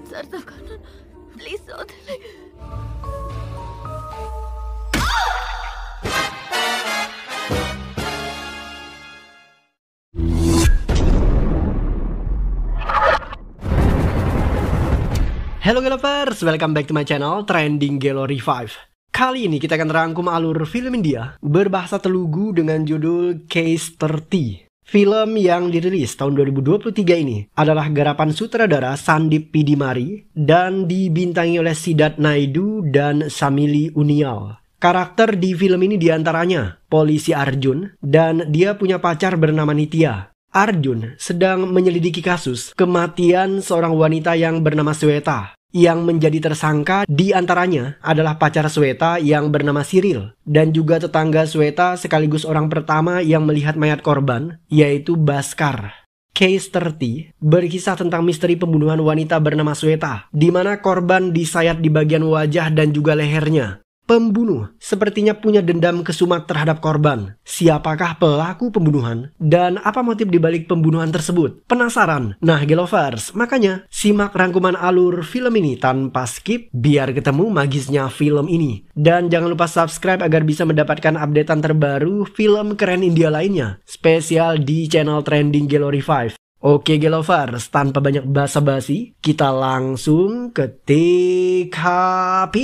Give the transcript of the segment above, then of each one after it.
Sarta kanan. Please don't. Hello Galovers, welcome back to my channel Trending Gallery 5. Kali ini kita akan rangkum alur film India berbahasa Telugu dengan judul Case 30. Film yang dirilis tahun 2023 ini adalah garapan sutradara Sandeep Pidimari dan dibintangi oleh Siddharth Naidu dan Samili Unial. Karakter di film ini diantaranya polisi Arjun dan dia punya pacar bernama Nitya. Arjun sedang menyelidiki kasus kematian seorang wanita yang bernama Sweta. Yang menjadi tersangka di antaranya adalah pacar Sweta yang bernama Cyril dan juga tetangga Sweta sekaligus orang pertama yang melihat mayat korban, yaitu Bhaskar. Case 30 berkisah tentang misteri pembunuhan wanita bernama Sweta, di mana korban disayat di bagian wajah dan juga lehernya. Pembunuh sepertinya punya dendam kesumat terhadap korban. Siapakah pelaku pembunuhan? Dan apa motif dibalik pembunuhan tersebut? Penasaran? Nah Galovers, makanya simak rangkuman alur film ini tanpa skip biar ketemu magisnya film ini. Dan jangan lupa subscribe agar bisa mendapatkan updatean terbaru film keren India lainnya. Spesial di channel Trending Gallery 5. Oke Galovers, tanpa banyak basa-basi, kita langsung ke TKP.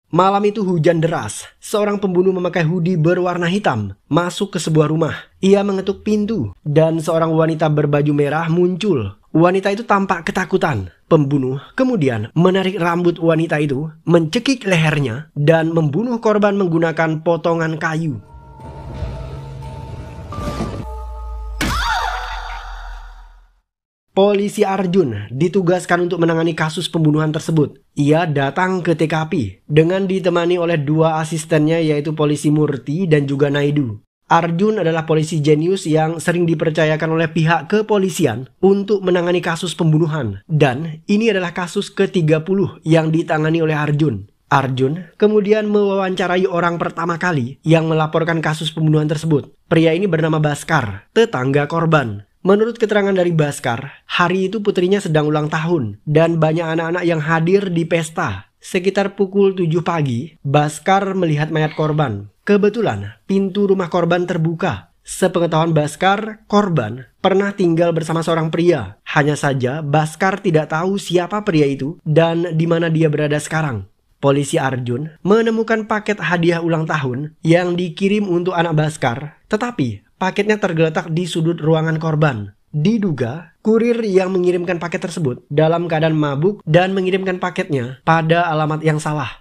Malam itu hujan deras. Seorang pembunuh memakai hoodie berwarna hitam masuk ke sebuah rumah. Ia mengetuk pintu dan seorang wanita berbaju merah muncul. Wanita itu tampak ketakutan. Pembunuh kemudian menarik rambut wanita itu, mencekik lehernya, dan membunuh korban menggunakan potongan kayu. Polisi Arjun ditugaskan untuk menangani kasus pembunuhan tersebut. Ia datang ke TKP dengan ditemani oleh dua asistennya yaitu polisi Murti dan juga Naidu. Arjun adalah polisi jenius yang sering dipercayakan oleh pihak kepolisian untuk menangani kasus pembunuhan. Dan ini adalah kasus ke-30 yang ditangani oleh Arjun. Arjun kemudian mewawancarai orang pertama kali yang melaporkan kasus pembunuhan tersebut. Pria ini bernama Bhaskar, tetangga korban. Menurut keterangan dari Bhaskar, hari itu putrinya sedang ulang tahun dan banyak anak-anak yang hadir di pesta. Sekitar pukul 7 pagi, Bhaskar melihat mayat korban. Kebetulan, pintu rumah korban terbuka. Sepengetahuan Bhaskar, korban pernah tinggal bersama seorang pria. Hanya saja, Bhaskar tidak tahu siapa pria itu dan di mana dia berada sekarang. Polisi Arjun menemukan paket hadiah ulang tahun yang dikirim untuk anak Bhaskar, tetapi paketnya tergeletak di sudut ruangan korban. Diduga, kurir yang mengirimkan paket tersebut dalam keadaan mabuk dan mengirimkan paketnya pada alamat yang salah.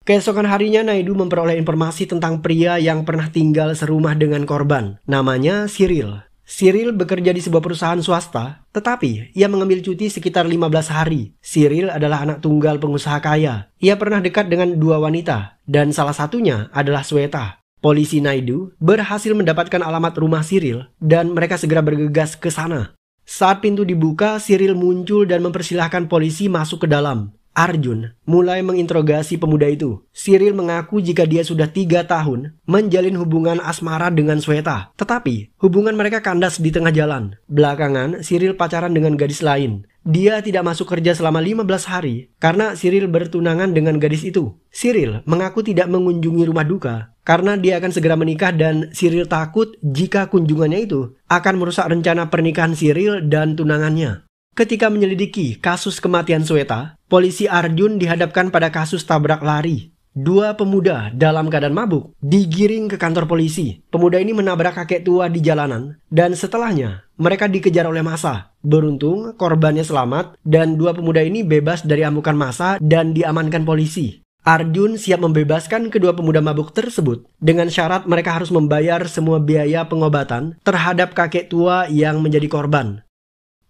Keesokan harinya Naidu memperoleh informasi tentang pria yang pernah tinggal serumah dengan korban. Namanya Cyril. Cyril bekerja di sebuah perusahaan swasta, tetapi ia mengambil cuti sekitar 15 hari. Cyril adalah anak tunggal pengusaha kaya. Ia pernah dekat dengan dua wanita, dan salah satunya adalah Sweta. Polisi Naidu berhasil mendapatkan alamat rumah Cyril dan mereka segera bergegas ke sana. Saat pintu dibuka, Cyril muncul dan mempersilahkan polisi masuk ke dalam. Arjun mulai menginterogasi pemuda itu. Cyril mengaku jika dia sudah 3 tahun menjalin hubungan asmara dengan Sweta. Tetapi hubungan mereka kandas di tengah jalan. Belakangan Cyril pacaran dengan gadis lain. Dia tidak masuk kerja selama 15 hari karena Cyril bertunangan dengan gadis itu. Cyril mengaku tidak mengunjungi rumah duka karena dia akan segera menikah dan Cyril takut jika kunjungannya itu akan merusak rencana pernikahan Cyril dan tunangannya. Ketika menyelidiki kasus kematian Sweta, polisi Arjun dihadapkan pada kasus tabrak lari. Dua pemuda dalam keadaan mabuk digiring ke kantor polisi. Pemuda ini menabrak kakek tua di jalanan dan setelahnya mereka dikejar oleh massa. Beruntung korbannya selamat dan dua pemuda ini bebas dari amukan massa dan diamankan polisi. Arjun siap membebaskan kedua pemuda mabuk tersebut dengan syarat mereka harus membayar semua biaya pengobatan terhadap kakek tua yang menjadi korban.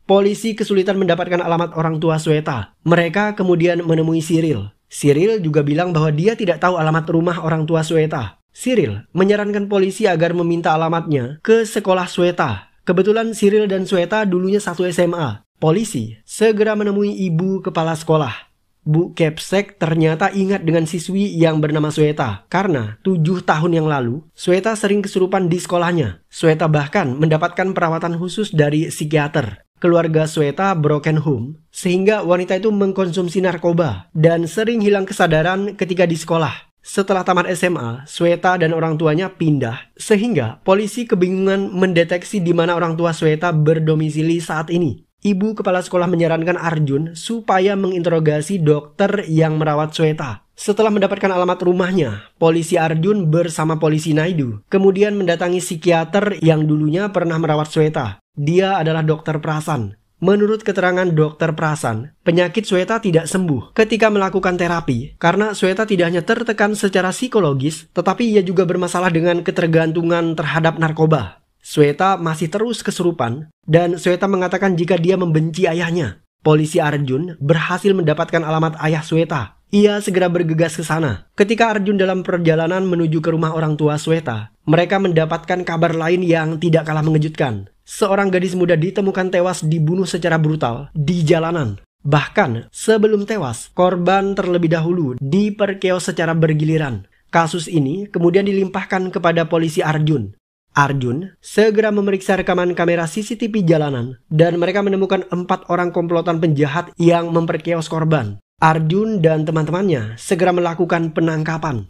polisi kesulitan mendapatkan alamat orang tua Sweta. Mereka kemudian menemui Cyril. Cyril juga bilang bahwa dia tidak tahu alamat rumah orang tua Sweta. Cyril menyarankan polisi agar meminta alamatnya ke sekolah Sweta. Kebetulan Cyril dan Sweta dulunya satu SMA. Polisi segera menemui ibu kepala sekolah. Bu Kepsek ternyata ingat dengan siswi yang bernama Sweta karena 7 tahun yang lalu Sweta sering kesurupan di sekolahnya. Sweta bahkan mendapatkan perawatan khusus dari psikiater. Keluarga Sweta broken home sehingga wanita itu mengkonsumsi narkoba dan sering hilang kesadaran ketika di sekolah. Setelah tamat SMA, Sweta dan orang tuanya pindah sehingga polisi kebingungan mendeteksi di mana orang tua Sweta berdomisili saat ini. Ibu kepala sekolah menyarankan Arjun supaya menginterogasi dokter yang merawat Sweta. Setelah mendapatkan alamat rumahnya, polisi Arjun bersama polisi Naidu kemudian mendatangi psikiater yang dulunya pernah merawat Sweta. Dia adalah Dr. Prasan. Menurut keterangan Dr. Prasan, penyakit Sweta tidak sembuh ketika melakukan terapi karena Sweta tidak hanya tertekan secara psikologis, tetapi ia juga bermasalah dengan ketergantungan terhadap narkoba. Sweta masih terus kesurupan dan Sweta mengatakan jika dia membenci ayahnya. Polisi Arjun berhasil mendapatkan alamat ayah Sweta. Ia segera bergegas ke sana. Ketika Arjun dalam perjalanan menuju ke rumah orang tua Sweta, mereka mendapatkan kabar lain yang tidak kalah mengejutkan. Seorang gadis muda ditemukan tewas dibunuh secara brutal di jalanan. Bahkan sebelum tewas, korban terlebih dahulu diperkeos secara bergiliran. Kasus ini kemudian dilimpahkan kepada polisi Arjun. Arjun segera memeriksa rekaman kamera CCTV jalanan dan mereka menemukan 4 orang komplotan penjahat yang memperkeos korban. Arjun dan teman-temannya segera melakukan penangkapan.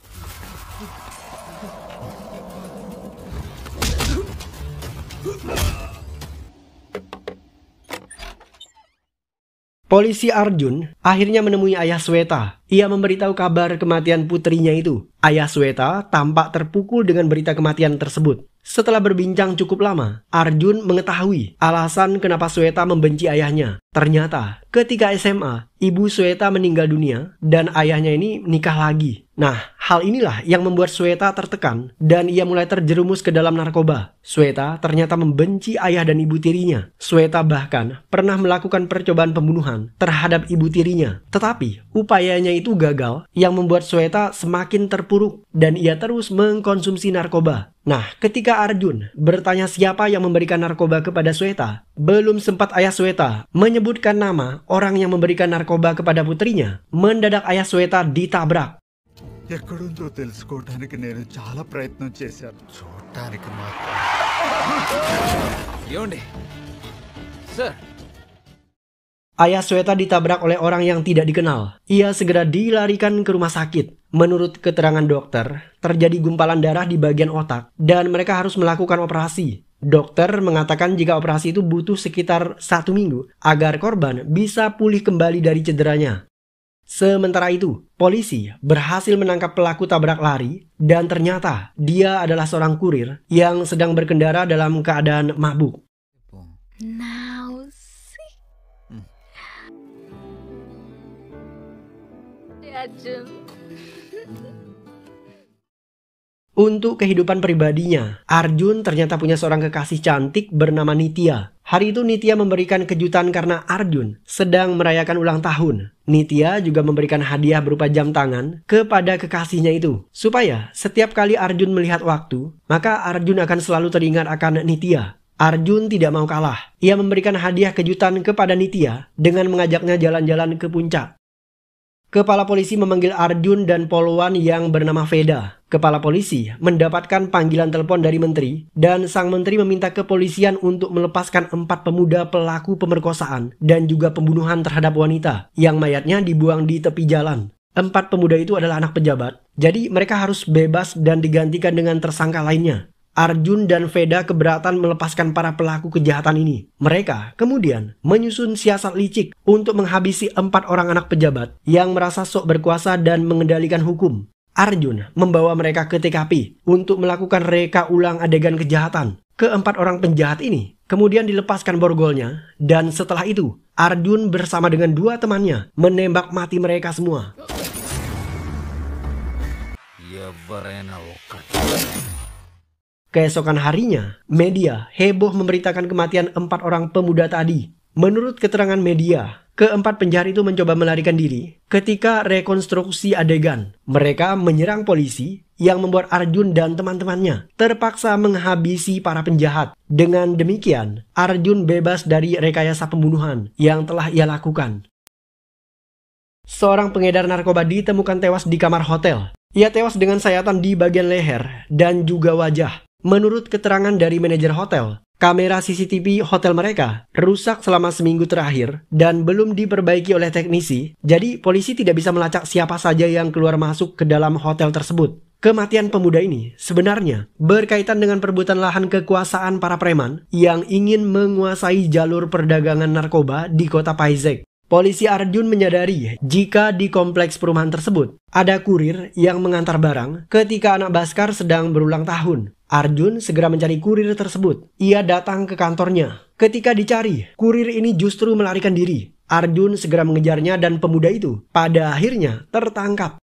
Polisi Arjun akhirnya menemui ayah Sweta. Ia memberitahu kabar kematian putrinya itu. Ayah Sweta tampak terpukul dengan berita kematian tersebut. Setelah berbincang cukup lama, Arjun mengetahui alasan kenapa Sweta membenci ayahnya. Ternyata, ketika SMA, ibu Sweta meninggal dunia dan ayahnya ini nikah lagi. Nah, hal inilah yang membuat Sweta tertekan dan ia mulai terjerumus ke dalam narkoba. Sweta ternyata membenci ayah dan ibu tirinya. Sweta bahkan pernah melakukan percobaan pembunuhan terhadap ibu tirinya. Tetapi, upayanya itu gagal yang membuat Sweta semakin terpuruk dan ia terus mengkonsumsi narkoba. Nah, ketika Arjun bertanya siapa yang memberikan narkoba kepada Sweta, belum sempat ayah Sweta menyebutkan nama orang yang memberikan narkoba kepada putrinya, mendadak ayah Sweta ditabrak. ఎక్కడుందో తెలుసుకోవడానికి నేను చాలా ప్రయత్నం చేశాను చూడటానికి మాత్రం ఏమండి sir Ayah Sweta ditabrak oleh orang yang tidak dikenal. Ia segera dilarikan ke rumah sakit. Menurut keterangan dokter, terjadi gumpalan darah di bagian otak dan mereka harus melakukan operasi. Dokter mengatakan jika operasi itu butuh sekitar 1 minggu agar korban bisa pulih kembali dari cederanya. Sementara itu, polisi berhasil menangkap pelaku tabrak lari dan ternyata dia adalah seorang kurir yang sedang berkendara dalam keadaan mabuk. Now see. Arjun. Untuk kehidupan pribadinya, Arjun ternyata punya seorang kekasih cantik bernama Nitya. Hari itu Nitya memberikan kejutan karena Arjun sedang merayakan ulang tahun. Nitya juga memberikan hadiah berupa jam tangan kepada kekasihnya itu. Supaya setiap kali Arjun melihat waktu, maka Arjun akan selalu teringat akan Nitya. Arjun tidak mau kalah. Ia memberikan hadiah kejutan kepada Nitya dengan mengajaknya jalan-jalan ke puncak. Kepala polisi memanggil Arjun dan polwan yang bernama Veda. Kepala polisi mendapatkan panggilan telepon dari menteri dan sang menteri meminta kepolisian untuk melepaskan 4 pemuda pelaku pemerkosaan dan juga pembunuhan terhadap wanita yang mayatnya dibuang di tepi jalan. 4 pemuda itu adalah anak pejabat, jadi mereka harus bebas dan digantikan dengan tersangka lainnya. Arjun dan Veda keberatan melepaskan para pelaku kejahatan ini. Mereka kemudian menyusun siasat licik untuk menghabisi 4 orang anak pejabat yang merasa sok berkuasa dan mengendalikan hukum. Arjun membawa mereka ke TKP untuk melakukan reka ulang adegan kejahatan. Ke-4 orang penjahat ini kemudian dilepaskan borgolnya dan setelah itu Arjun bersama dengan 2 temannya menembak mati mereka semua. Keesokan harinya, media heboh memberitakan kematian 4 orang pemuda tadi. Menurut keterangan media, keempat penjahat itu mencoba melarikan diri ketika rekonstruksi adegan. Mereka menyerang polisi yang membuat Arjun dan teman-temannya terpaksa menghabisi para penjahat. Dengan demikian, Arjun bebas dari rekayasa pembunuhan yang telah ia lakukan. Seorang pengedar narkoba ditemukan tewas di kamar hotel. Ia tewas dengan sayatan di bagian leher dan juga wajah. Menurut keterangan dari manajer hotel, kamera CCTV hotel mereka rusak selama seminggu terakhir dan belum diperbaiki oleh teknisi, jadi polisi tidak bisa melacak siapa saja yang keluar masuk ke dalam hotel tersebut. Kematian pemuda ini sebenarnya berkaitan dengan perebutan lahan kekuasaan para preman yang ingin menguasai jalur perdagangan narkoba di kota Paizek. Polisi Arjun menyadari jika di kompleks perumahan tersebut ada kurir yang mengantar barang ketika anak Baskar sedang berulang tahun. Arjun segera mencari kurir tersebut. Ia datang ke kantornya. Ketika dicari, kurir ini justru melarikan diri. Arjun segera mengejarnya dan pemuda itu pada akhirnya tertangkap.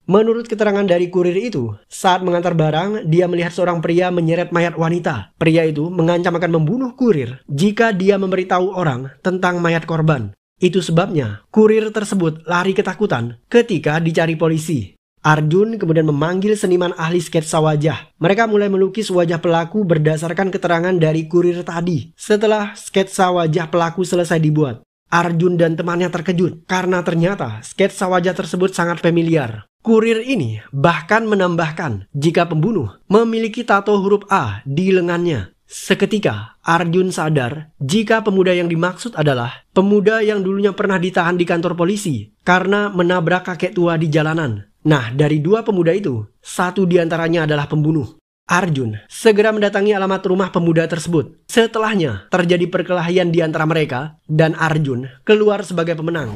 Menurut keterangan dari kurir itu, saat mengantar barang, dia melihat seorang pria menyeret mayat wanita. Pria itu mengancam akan membunuh kurir jika dia memberitahu orang tentang mayat korban. Itu sebabnya kurir tersebut lari ketakutan ketika dicari polisi. Arjun kemudian memanggil seniman ahli sketsa wajah. Mereka mulai melukis wajah pelaku berdasarkan keterangan dari kurir tadi. Setelah sketsa wajah pelaku selesai dibuat, Arjun dan temannya terkejut karena ternyata sketsa wajah tersebut sangat familiar. Kurir ini bahkan menambahkan jika pembunuh memiliki tato huruf A di lengannya. Seketika, Arjun sadar jika pemuda yang dimaksud adalah pemuda yang dulunya pernah ditahan di kantor polisi karena menabrak kakek tua di jalanan. Nah, dari dua pemuda itu, satu diantaranya adalah pembunuh. Arjun segera mendatangi alamat rumah pemuda tersebut. Setelahnya, terjadi perkelahian di antara mereka dan Arjun keluar sebagai pemenang.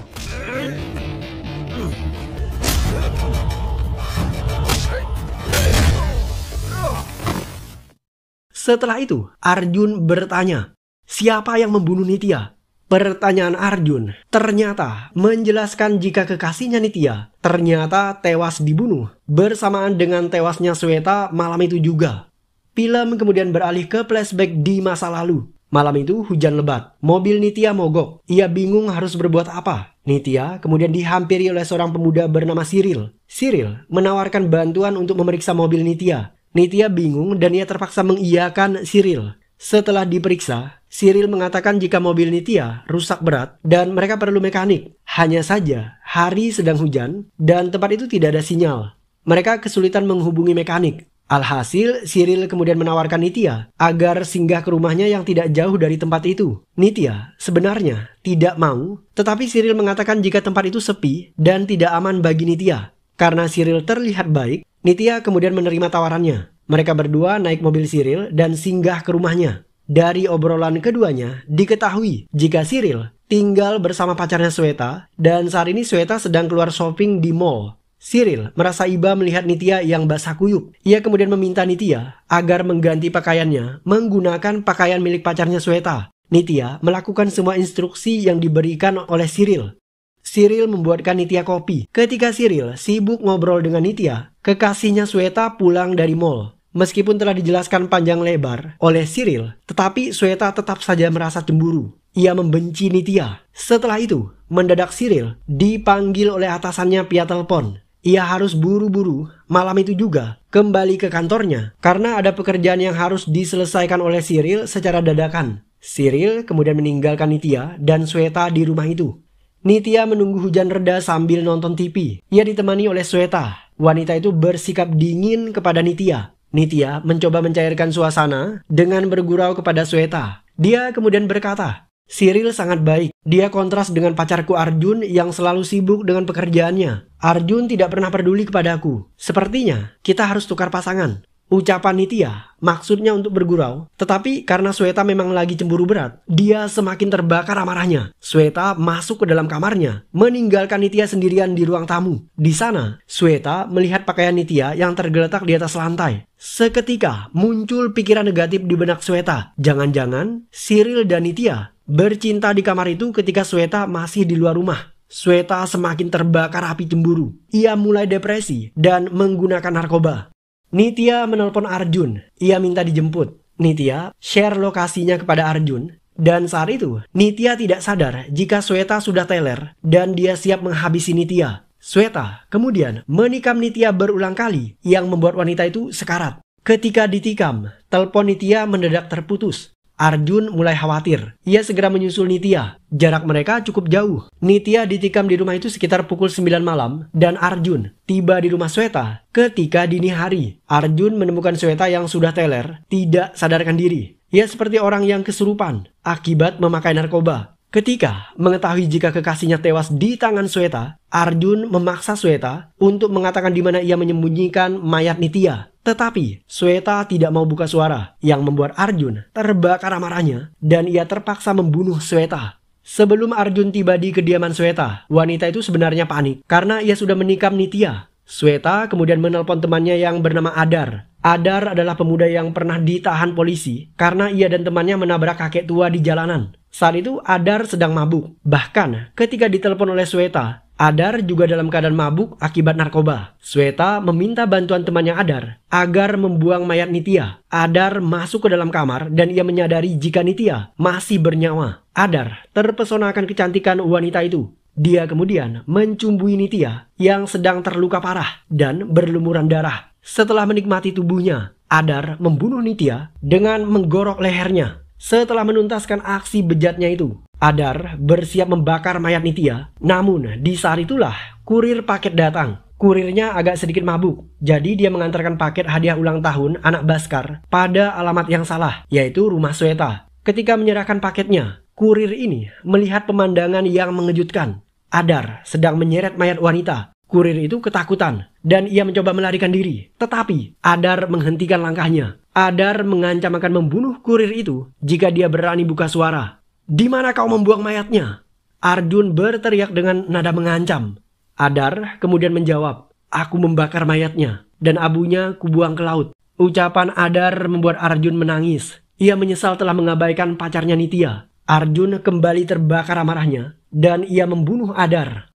Setelah itu, Arjun bertanya, siapa yang membunuh Nitya? Pertanyaan Arjun ternyata menjelaskan jika kekasihnya Nitya ternyata tewas dibunuh bersamaan dengan tewasnya Sweta malam itu juga. Film kemudian beralih ke flashback di masa lalu. Malam itu hujan lebat, mobil Nitya mogok. Ia bingung harus berbuat apa. Nitya kemudian dihampiri oleh seorang pemuda bernama Cyril. Cyril menawarkan bantuan untuk memeriksa mobil Nitya. Nitya bingung dan ia terpaksa mengiyakan Cyril. Setelah diperiksa, Cyril mengatakan jika mobil Nitya rusak berat dan mereka perlu mekanik. Hanya saja, hari sedang hujan dan tempat itu tidak ada sinyal. Mereka kesulitan menghubungi mekanik. Alhasil, Cyril kemudian menawarkan Nitya agar singgah ke rumahnya yang tidak jauh dari tempat itu. Nitya sebenarnya tidak mau, tetapi Cyril mengatakan jika tempat itu sepi dan tidak aman bagi Nitya. Karena Cyril terlihat baik, Nitya kemudian menerima tawarannya. Mereka berdua naik mobil Cyril dan singgah ke rumahnya. Dari obrolan keduanya, diketahui jika Cyril tinggal bersama pacarnya Sweta dan saat ini Sweta sedang keluar shopping di mall. Cyril merasa iba melihat Nitya yang basah kuyup. Ia kemudian meminta Nitya agar mengganti pakaiannya menggunakan pakaian milik pacarnya Sweta. Nitya melakukan semua instruksi yang diberikan oleh Cyril. Cyril membuatkan Nitya kopi. Ketika Cyril sibuk ngobrol dengan Nitya, kekasihnya Sweta pulang dari mall. Meskipun telah dijelaskan panjang lebar oleh Cyril, tetapi Sweta tetap saja merasa cemburu. Ia membenci Nitya. Setelah itu, mendadak Cyril dipanggil oleh atasannya via telepon. Ia harus buru-buru malam itu juga kembali ke kantornya karena ada pekerjaan yang harus diselesaikan oleh Cyril secara dadakan. Cyril kemudian meninggalkan Nitya dan Sweta di rumah itu. Nitya menunggu hujan reda sambil nonton TV. Ia ditemani oleh Sweta. Wanita itu bersikap dingin kepada Nitya. Nitya mencoba mencairkan suasana dengan bergurau kepada Sweta. Dia kemudian berkata, Cyril sangat baik. Dia kontras dengan pacarku Arjun yang selalu sibuk dengan pekerjaannya. Arjun tidak pernah peduli kepadaku. Sepertinya kita harus tukar pasangan. Ucapan Nitya maksudnya untuk bergurau, tetapi karena Sweta memang lagi cemburu berat, dia semakin terbakar amarahnya. Sweta masuk ke dalam kamarnya, meninggalkan Nitya sendirian di ruang tamu. Di sana, Sweta melihat pakaian Nitya yang tergeletak di atas lantai. Seketika muncul pikiran negatif di benak Sweta. Jangan-jangan Cyril dan Nitya bercinta di kamar itu ketika Sweta masih di luar rumah. Sweta semakin terbakar api cemburu. Ia mulai depresi dan menggunakan narkoba. Nitya menelpon Arjun. Ia minta dijemput. Nitya share lokasinya kepada Arjun. Dan saat itu, Nitya tidak sadar jika Sweta sudah teler dan dia siap menghabisi Nitya. Sweta kemudian menikam Nitya berulang kali yang membuat wanita itu sekarat. Ketika ditikam, telepon Nitya mendadak terputus. Arjun mulai khawatir. Ia segera menyusul Nitya. Jarak mereka cukup jauh. Nitya ditikam di rumah itu sekitar pukul 9 malam dan Arjun tiba di rumah Sweta ketika dini hari. Arjun menemukan Sweta yang sudah teler, tidak sadarkan diri. Ia seperti orang yang kesurupan akibat memakai narkoba. Ketika mengetahui jika kekasihnya tewas di tangan Sweta, Arjun memaksa Sweta untuk mengatakan di mana ia menyembunyikan mayat Nitya. Tetapi Sweta tidak mau buka suara, yang membuat Arjun terbakar amarahnya dan ia terpaksa membunuh Sweta. Sebelum Arjun tiba di kediaman Sweta, wanita itu sebenarnya panik karena ia sudah menikam Nitya. Sweta kemudian menelpon temannya yang bernama Adar. Adar adalah pemuda yang pernah ditahan polisi karena ia dan temannya menabrak kakek tua di jalanan. Saat itu Adar sedang mabuk. Bahkan ketika ditelepon oleh Sweta, Adar juga dalam keadaan mabuk akibat narkoba. Sweta meminta bantuan temannya Adar agar membuang mayat Nitya. Adar masuk ke dalam kamar dan ia menyadari jika Nitya masih bernyawa. Adar terpesona akan kecantikan wanita itu. Dia kemudian mencumbui Nitya yang sedang terluka parah dan berlumuran darah. Setelah menikmati tubuhnya, Adar membunuh Nitya dengan menggorok lehernya. Setelah menuntaskan aksi bejatnya itu, Adar bersiap membakar mayat Nitya. Namun di saat itulah kurir paket datang. Kurirnya agak sedikit mabuk, jadi dia mengantarkan paket hadiah ulang tahun anak Baskar pada alamat yang salah, yaitu rumah Sweta. Ketika menyerahkan paketnya, kurir ini melihat pemandangan yang mengejutkan. Adar sedang menyeret mayat wanita. Kurir itu ketakutan dan ia mencoba melarikan diri. Tetapi Adar menghentikan langkahnya. Adar mengancam akan membunuh kurir itu jika dia berani buka suara. "Di mana kau membuang mayatnya?" Arjun berteriak dengan nada mengancam. Adar kemudian menjawab, "Aku membakar mayatnya dan abunya kubuang ke laut." Ucapan Adar membuat Arjun menangis. Ia menyesal telah mengabaikan pacarnya Nitya. Arjun kembali terbakar amarahnya dan ia membunuh Adar.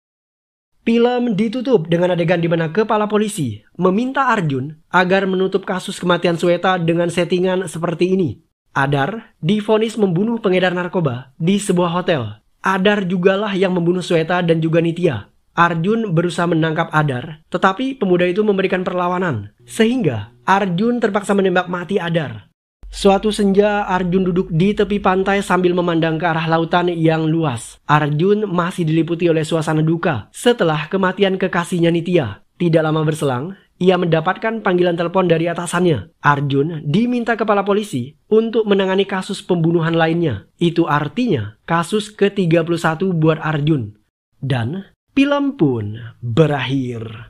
Film ditutup dengan adegan di mana kepala polisi meminta Arjun agar menutup kasus kematian Sweta dengan settingan seperti ini. Adar divonis membunuh pengedar narkoba di sebuah hotel. Adar jugalah yang membunuh Sweta dan juga Nitya. Arjun berusaha menangkap Adar, tetapi pemuda itu memberikan perlawanan, sehingga Arjun terpaksa menembak mati Adar. Suatu senja, Arjun duduk di tepi pantai sambil memandang ke arah lautan yang luas. Arjun masih diliputi oleh suasana duka setelah kematian kekasihnya Nitya. Tidak lama berselang, ia mendapatkan panggilan telepon dari atasannya. Arjun diminta kepala polisi untuk menangani kasus pembunuhan lainnya. Itu artinya kasus ke-31 buat Arjun. Dan film pun berakhir.